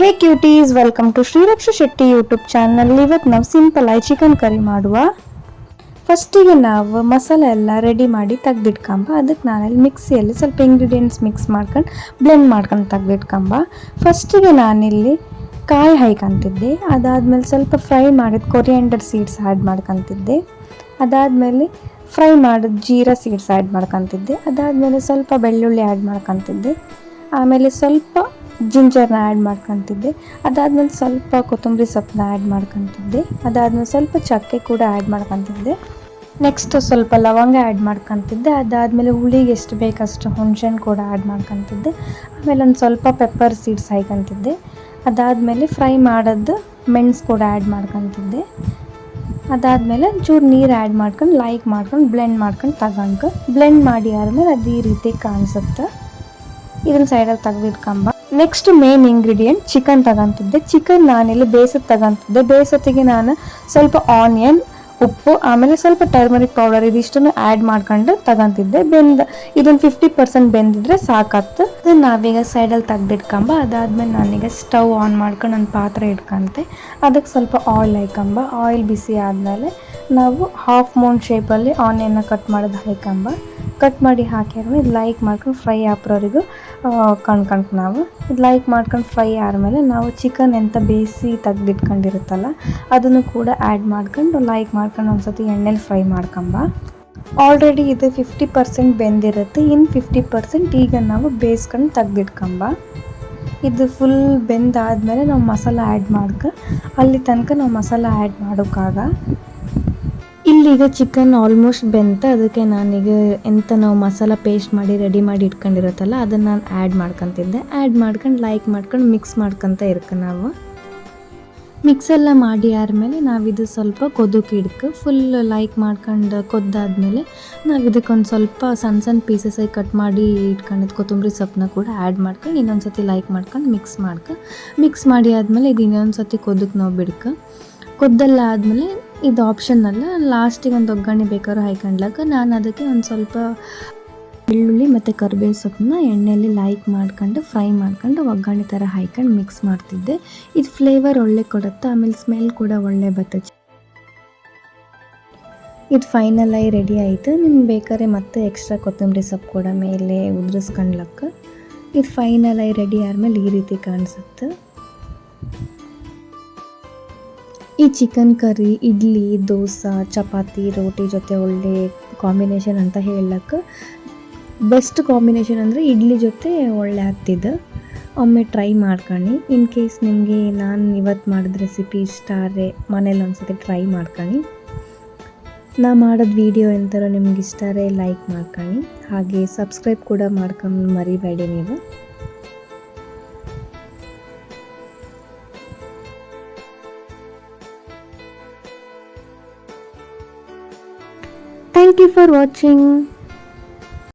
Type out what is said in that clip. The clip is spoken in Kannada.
Hey cuties, welcome to Shriraksha Shetty YouTube channel. ಇವತ್ತು ನಾವು ಸಿಂಪಲ್ ಆಗಿ ಚಿಕನ್ ಕರಿ ಮಾಡುವ. ಫಸ್ಟಿಗೆ ನಾವು ಮಸಾಲೆ ಎಲ್ಲ ರೆಡಿ ಮಾಡಿ ತೆಗ್ದಿಟ್ಕೊಂಬ. ಅದಕ್ಕೆ ನಾನಲ್ಲಿ ಮಿಕ್ಸಿಯಲ್ಲಿ ಸ್ವಲ್ಪ ಇಂಗ್ರೀಡಿಯೆಂಟ್ಸ್ ಮಿಕ್ಸ್ ಮಾಡ್ಕೊಂಡು ಬ್ಲೆಂಡ್ ಮಾಡ್ಕೊಂಡು ತೆಗ್ದಿಟ್ಕೊಂಬ. ಫಸ್ಟಿಗೆ ನಾನಿಲ್ಲಿ ಕಾಯಿ ಹಾಯ್ಕೊಂತಿದ್ದೆ. ಅದಾದಮೇಲೆ ಸ್ವಲ್ಪ ಫ್ರೈ ಮಾಡಿದ ಕೊರಿಯಾಂಡರ್ ಸೀಡ್ಸ್ ಆ್ಯಡ್ ಮಾಡ್ಕೊತಿದ್ದೆ. ಅದಾದಮೇಲೆ ಫ್ರೈ ಮಾಡಿದ ಜೀರಾ ಸೀಡ್ಸ್ ಆ್ಯಡ್ ಮಾಡ್ಕೊತಿದ್ದೆ. ಅದಾದಮೇಲೆ ಸ್ವಲ್ಪ ಬೆಳ್ಳುಳ್ಳಿ ಆ್ಯಡ್ ಮಾಡ್ಕೊತಿದ್ದೆ. ಆಮೇಲೆ ಸ್ವಲ್ಪ ಜಿಂಜರ್ನ ಆ್ಯಡ್ ಮಾಡ್ಕೊತಿದ್ದೆ. ಅದಾದಮೇಲೆ ಸ್ವಲ್ಪ ಕೊತ್ತಂಬರಿ ಸೊಪ್ಪನ್ನ ಆ್ಯಡ್ ಮಾಡ್ಕೊತಿದ್ದೆ. ಅದಾದಮೇಲೆ ಸ್ವಲ್ಪ ಚಕ್ಕೆ ಕೂಡ ಆ್ಯಡ್ ಮಾಡ್ಕೊತಿದ್ದೆ. ನೆಕ್ಸ್ಟ್ ಸ್ವಲ್ಪ ಲವಂಗ ಆ್ಯಡ್ ಮಾಡ್ಕೊತಿದ್ದೆ. ಅದಾದಮೇಲೆ ಹುಳಿಗೆ ಎಷ್ಟು ಬೇಕಷ್ಟು ಹುಣಸೆಹಣ್ಣು ಕೂಡ ಆ್ಯಡ್ ಮಾಡ್ಕೊತಿದ್ದೆ. ಆಮೇಲೆ ಒಂದು ಸ್ವಲ್ಪ ಪೆಪ್ಪರ್ ಸೀಡ್ಸ್ ಹಾಯ್ಕೊತಿದ್ದೆ. ಅದಾದಮೇಲೆ ಫ್ರೈ ಮಾಡೋದು ಮೆಣಸು ಕೂಡ ಆ್ಯಡ್ ಮಾಡ್ಕೊತಿದ್ದೆ. ಅದಾದಮೇಲೆ ಒಂಚೂರು ನೀರು ಆ್ಯಡ್ ಮಾಡ್ಕೊಂಡು ಮಾಡ್ಕೊಂಡು ಬ್ಲೆಂಡ್ ಮಾಡಿ ಆದಮೇಲೆ ಅದು ಈ ರೀತಿ ಕಾಣಿಸುತ್ತೆ. ಇದನ್ನ ಸೈಡಲ್ಲಿ ತೆಗೆದಿಟ್ಕೊಂಬ. ನೆಕ್ಸ್ಟ್ ಮೇನ್ ಇಂಗ್ರೀಡಿಯೆಂಟ್ ಚಿಕನ್ ತಗೊಂತಿದ್ದೆ. ಚಿಕನ್ ನಾನಿಲ್ಲಿ ಬೇಯಿಸೋದು ತಗೊಂತಿದ್ದೆ. ಬೇಯಿಸೋತ್ತಿಗೆ ನಾನು ಸ್ವಲ್ಪ ಆನಿಯನ್, ಉಪ್ಪು, ಆಮೇಲೆ ಸ್ವಲ್ಪ ಟರ್ಮರಿಕ್ ಪೌಡರ್ ಇದಿಷ್ಟನ್ನು ಆ್ಯಡ್ ಮಾಡ್ಕೊಂಡು ತಗೊಂತಿದ್ದೆ. ಇದೊಂದು 50% ಬೆಂದಿದ್ರೆ ಸಾಕತ್ತು. ಅದನ್ನು ನಾವೀಗ ಸೈಡಲ್ಲಿ ತೆಗ್ದಿಟ್ಕೊಂಬ. ಅದಾದಮೇಲೆ ನಾನೀಗ ಸ್ಟವ್ ಆನ್ ಮಾಡ್ಕೊಂಡು ಒಂದು ಪಾತ್ರೆ ಇಟ್ಕೊಂತೆ. ಅದಕ್ಕೆ ಸ್ವಲ್ಪ ಆಯಿಲ್ ಹಾಕೊಂಬ. ಆಯಿಲ್ ಬಿಸಿ ಆದಮೇಲೆ ನಾವು ಹಾಫ್ ಮೂನ್ ಶೇಪಲ್ಲಿ ಆನಿಯನ್ನ ಕಟ್ ಮಾಡೋದು ಹಾಕೊಂಬ. ಕಟ್ ಮಾಡಿ ಹಾಕಿದ್ಮೇಲೆ ಇದು ಮಾಡ್ಕೊಂಡು ಫ್ರೈ ಆಗೋವರೆಗೂ ಕಣ್ಕೊಂಡು ನಾವು ಇದು ಮಾಡ್ಕೊಂಡು ಫ್ರೈ ಆದಮೇಲೆ ನಾವು ಚಿಕನ್ ಎಂತ ಬೇಯಿಸಿ ತೆಗ್ದಿಟ್ಕೊಂಡಿರುತ್ತಲ್ಲ ಅದನ್ನು ಕೂಡ ಆ್ಯಡ್ ಮಾಡ್ಕೊಂಡು ಮಾಡ್ಕೊಂಡು ಒಂದ್ಸತಿ ಎಣ್ಣೆಲಿ ಫ್ರೈ ಮಾಡ್ಕೊಂಬ. ಆಲ್ರೆಡಿ ಇದು 50% ಬೆಂದಿರುತ್ತೆ. ಇನ್ನು 50% ಈಗ ನಾವು ಬೇಯಿಸ್ಕೊಂಡು ತೆಗ್ದಿಟ್ಕೊಂಬ. ಇದು ಫುಲ್ ಬೆಂದಾದಮೇಲೆ ನಾವು ಮಸಾಲ ಆ್ಯಡ್ ಅಲ್ಲಿ ತನಕ ನಾವು ಮಸಾಲ ಆ್ಯಡ್ ಮಾಡೋಕ್ಕಾಗ. ಇಲ್ಲಿಗ ಚಿಕನ್ ಆಲ್ಮೋಸ್ಟ್ ಬೆಂತ. ಅದಕ್ಕೆ ನಾನೀಗ ನಾವು ಮಸಾಲ ಪೇಸ್ಟ್ ಮಾಡಿ ರೆಡಿ ಮಾಡಿ ಇಟ್ಕೊಂಡಿರುತ್ತಲ್ಲ ಅದನ್ನು ನಾನು ಆ್ಯಡ್ ಮಾಡ್ಕೊತಿದ್ದೆ. ಆ್ಯಡ್ ಮಾಡ್ಕೊಂಡು ಮಿಕ್ಸ್ ಮಾಡ್ಕೊತ ನಾವು ಮಿಕ್ಸೆಲ್ಲ ಮಾಡಿ ಆದಮೇಲೆ ನಾವಿದು ಸ್ವಲ್ಪ ಕೊದಕ್ಕೆ ಫುಲ್ ಮಾಡ್ಕೊಂಡು ಕೊದ್ದಾದಮೇಲೆ ನಾವು ಇದಕ್ಕೊಂದು ಸ್ವಲ್ಪ ಸಣ್ಣ ಪೀಸಸ್ಸಾಗಿ ಕಟ್ ಮಾಡಿ ಇಟ್ಕೊಂಡಿದ್ದು ಕೊತ್ತಂಬರಿ ಸೊಪ್ಪನ್ನ ಕೂಡ ಆ್ಯಡ್ ಮಾಡ್ಕೊಂಡು ಇನ್ನೊಂದು ಸತಿ ಮಾಡ್ಕೊಂಡು ಮಿಕ್ಸ್ ಮಾಡಿ ಆದಮೇಲೆ ಇದು ಇನ್ನೊಂದು ಸತಿ ಕೊದಕ್ಕೆ ನಾವು ಕೊದ್ದೆಲ್ಲ ಆದಮೇಲೆ ಇದು ಆಪ್ಷನಲ್ಲ. ಲಾಸ್ಟಿಗೆ ಒಂದು ಒಗ್ಗರಣೆ ಬೇಕಾದ್ರೂ ಹಾಯ್ಕೊಂಡ್ಲಾಕ ನಾನು ಅದಕ್ಕೆ ಒಂದು ಸ್ವಲ್ಪ ಬೆಳ್ಳುಳ್ಳಿ ಮತ್ತು ಕರಿಬೇವು ಸೊಪ್ಪನ್ನ ಎಣ್ಣೆಯಲ್ಲಿ ಮಾಡ್ಕೊಂಡು ಫ್ರೈ ಮಾಡ್ಕೊಂಡು ಒಗ್ಗರಣೆ ಥರ ಹಾಯ್ಕೊಂಡು ಮಿಕ್ಸ್ ಮಾಡ್ತಿದ್ದೆ. ಇದು ಫ್ಲೇವರ್ ಒಳ್ಳೆ ಕೊಡುತ್ತೆ, ಆಮೇಲೆ ಸ್ಮೆಲ್ ಕೂಡ ಒಳ್ಳೆ ಬರ್ತದೆ. ಇದು ಫೈನಲಾಗಿ ರೆಡಿ ಆಯಿತು. ನಿಮ್ಗೆ ಬೇಕಾದ್ರೆ ಮತ್ತೆ ಎಕ್ಸ್ಟ್ರಾ ಕೊತ್ತಂಬರಿ ಸೊಪ್ಪು ಕೂಡ ಮೇಲೆ ಉದುರಿಸ್ಕೊಂಡ್ಲಕ್ಕ. ಇದು ಫೈನಲಾಗಿ ರೆಡಿ ಆದಮೇಲೆ ಈ ರೀತಿ ಕಾಣಿಸುತ್ತೆ. ಈ ಚಿಕನ್ ಕರಿ ಇಡ್ಲಿ, ದೋಸೆ, ಚಪಾತಿ, ರೋಟಿ ಜೊತೆ ಒಳ್ಳೆ ಕಾಂಬಿನೇಷನ್ ಅಂತ ಹೇಳಕ್ಕೆ. ಬೆಸ್ಟ್ ಕಾಂಬಿನೇಷನ್ ಅಂದರೆ ಇಡ್ಲಿ ಜೊತೆ ಒಳ್ಳೆ ಆಗ್ತಿದ್ದು. ಒಮ್ಮೆ ಟ್ರೈ ಮಾಡ್ಕೊಳ್ಳಿ. ಇನ್ ಕೇಸ್ ನಿಮಗೆ ನಾನು ಇವತ್ತು ಮಾಡಿದ ರೆಸಿಪಿ ಇಷ್ಟ ಆದರೆ ಮನೇಲಿ ಒಂದ್ಸತಿ ಟ್ರೈ ಮಾಡ್ಕೊಳ್ಳಿ. ನಾ ಮಾಡೋದು ವಿಡಿಯೋ ಎಂಥರೋ ನಿಮ್ಗೆ ಇಷ್ಟ ಆದರೆ ಮಾಡ್ಕೊಳ್ಳಿ. ಹಾಗೆ ಸಬ್ಸ್ಕ್ರೈಬ್ ಕೂಡ ಮಾಡ್ಕೊಂಡು ಮರಿಬೇಡಿ ನೀವು. Thank you for watching.